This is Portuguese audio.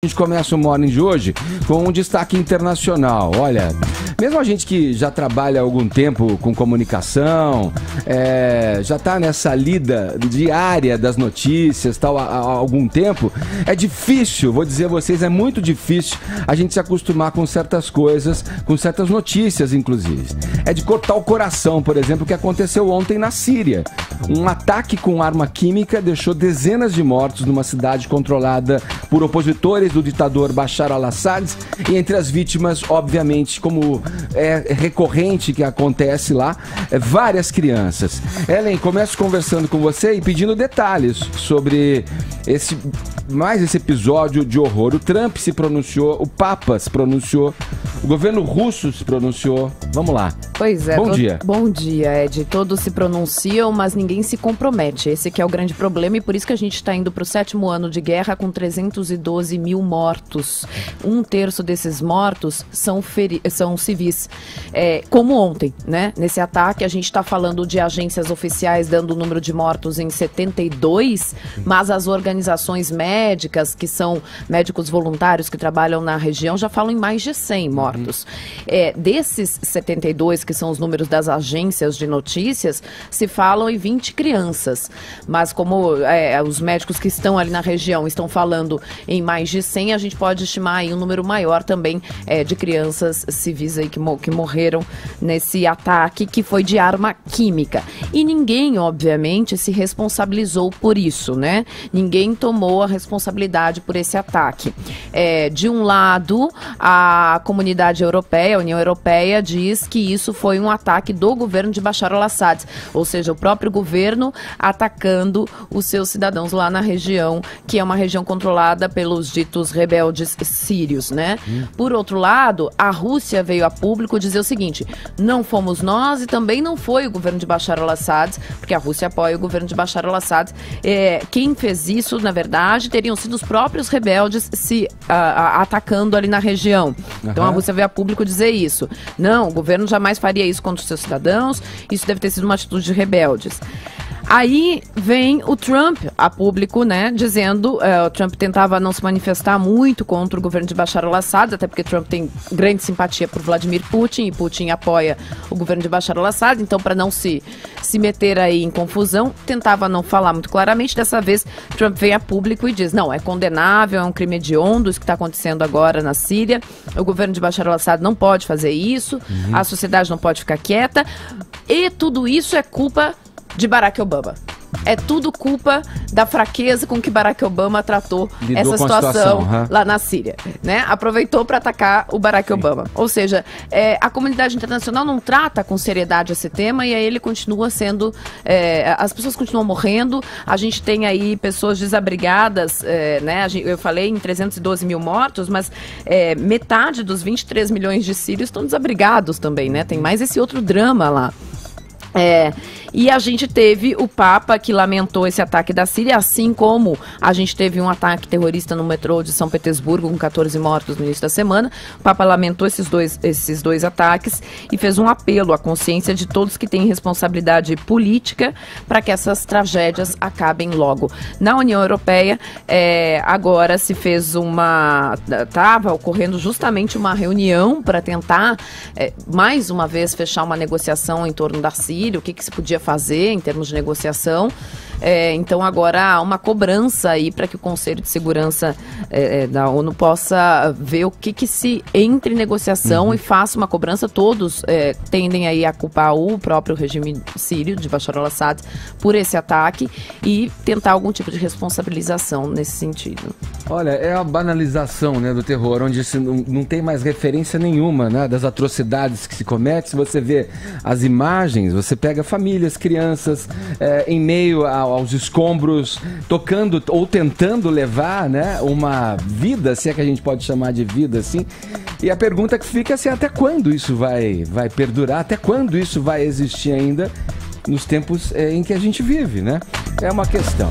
A gente começa o Morning de hoje com um destaque internacional. Olha, mesmo a gente que já trabalha há algum tempo com comunicação, já está nessa lida diária das notícias tal, há algum tempo, é difícil, vou dizer a vocês, é muito difícil a gente se acostumar com certas coisas, com certas notícias, inclusive. É de cortar o coração, por exemplo, o que aconteceu ontem na Síria. Um ataque com arma química deixou dezenas de mortos numa cidade controlada por opositores do ditador Bashar al-Assad, e entre as vítimas, obviamente, como é recorrente que acontece lá, várias crianças. Ellen, começo conversando com você e pedindo detalhes sobre esse episódio de horror. O Trump se pronunciou, o Papa se pronunciou, o governo russo se pronunciou. Vamos lá. Pois é. Bom dia. Bom dia, Ed. Todos se pronunciam, mas ninguém se compromete. Esse que é o grande problema e por isso que a gente está indo para o 7º ano de guerra com 312 mil mortos. Um terço desses mortos são civis. Como ontem, né? Nesse ataque a gente está falando de agências oficiais dando o número de mortos em 72, mas as organizações médicas, que são médicos voluntários que trabalham na região, já falam em mais de 100 mortos. Desses 72, que são os números das agências de notícias, se falam em 20 crianças. Mas como os médicos que estão ali na região estão falando em mais de 100, a gente pode estimar aí um número maior também de crianças civis aí que morreram nesse ataque que foi de arma química. E ninguém, obviamente, se responsabilizou por isso, né? Ninguém tomou a responsabilidade por esse ataque. De um lado, a comunidade europeia, a União Europeia, diz que isso foi um ataque do governo de Bashar al-Assad, ou seja, o próprio governo atacando os seus cidadãos lá na região, que é uma região controlada pelos ditos rebeldes sírios, né? Por outro lado, a Rússia veio a público dizer o seguinte: não fomos nós e também não foi o governo de Bashar al-Assad, porque a Rússia apoia o governo de Bashar al-Assad. Quem fez isso, na verdade, teriam sido os próprios rebeldes se atacando ali na região. Então a Rússia veio a público dizer isso. Não, o governo jamais faria isso contra os seus cidadãos, isso deve ter sido uma atitude de rebeldes. Aí vem o Trump a público, né, dizendo, o Trump tentava não se manifestar muito contra o governo de Bashar al-Assad, até porque Trump tem grande simpatia por Vladimir Putin, e Putin apoia o governo de Bashar al-Assad, então para não se meter aí em confusão, tentava não falar muito claramente. Dessa vez, Trump vem a público e diz, não, é condenável, é um crime hediondo isso que está acontecendo agora na Síria, o governo de Bashar al-Assad não pode fazer isso, a sociedade não pode ficar quieta, e tudo isso é culpa de Barack Obama. É tudo culpa da fraqueza com que Barack Obama tratou essa situação lá na Síria, né? Aproveitou para atacar o Barack Obama. Ou seja, a comunidade internacional não trata com seriedade esse tema e aí ele continua sendo... as pessoas continuam morrendo, a gente tem aí pessoas desabrigadas, né? Eu falei em 312 mil mortos, mas metade dos 23 milhões de sírios estão desabrigados também, né? Tem mais esse outro drama lá. E a gente teve o Papa que lamentou esse ataque da Síria, assim como a gente teve um ataque terrorista no metrô de São Petersburgo com 14 mortos no início da semana. O Papa lamentou esses dois ataques e fez um apelo à consciência de todos que têm responsabilidade política para que essas tragédias acabem logo. Na União Europeia, agora se fez estava ocorrendo justamente uma reunião para tentar, mais uma vez, fechar uma negociação em torno da Síria, o que se podia fazer em termos de negociação. Então agora há uma cobrança aí para que o Conselho de Segurança da ONU possa ver o que se entre em negociação e faça uma cobrança. Todos tendem aí a culpar o próprio regime sírio de Bashar al-Assad por esse ataque e tentar algum tipo de responsabilização nesse sentido. Olha, é a banalização, né, do terror, onde não tem mais referência nenhuma, né, das atrocidades que se cometem. Se você vê as imagens, você pega famílias, crianças, em meio aos escombros, tocando ou tentando levar, né, uma vida, se é que a gente pode chamar de vida assim. E a pergunta que fica é assim, até quando isso vai perdurar? Até quando isso vai existir ainda nos tempos em que a gente vive, né? É uma questão.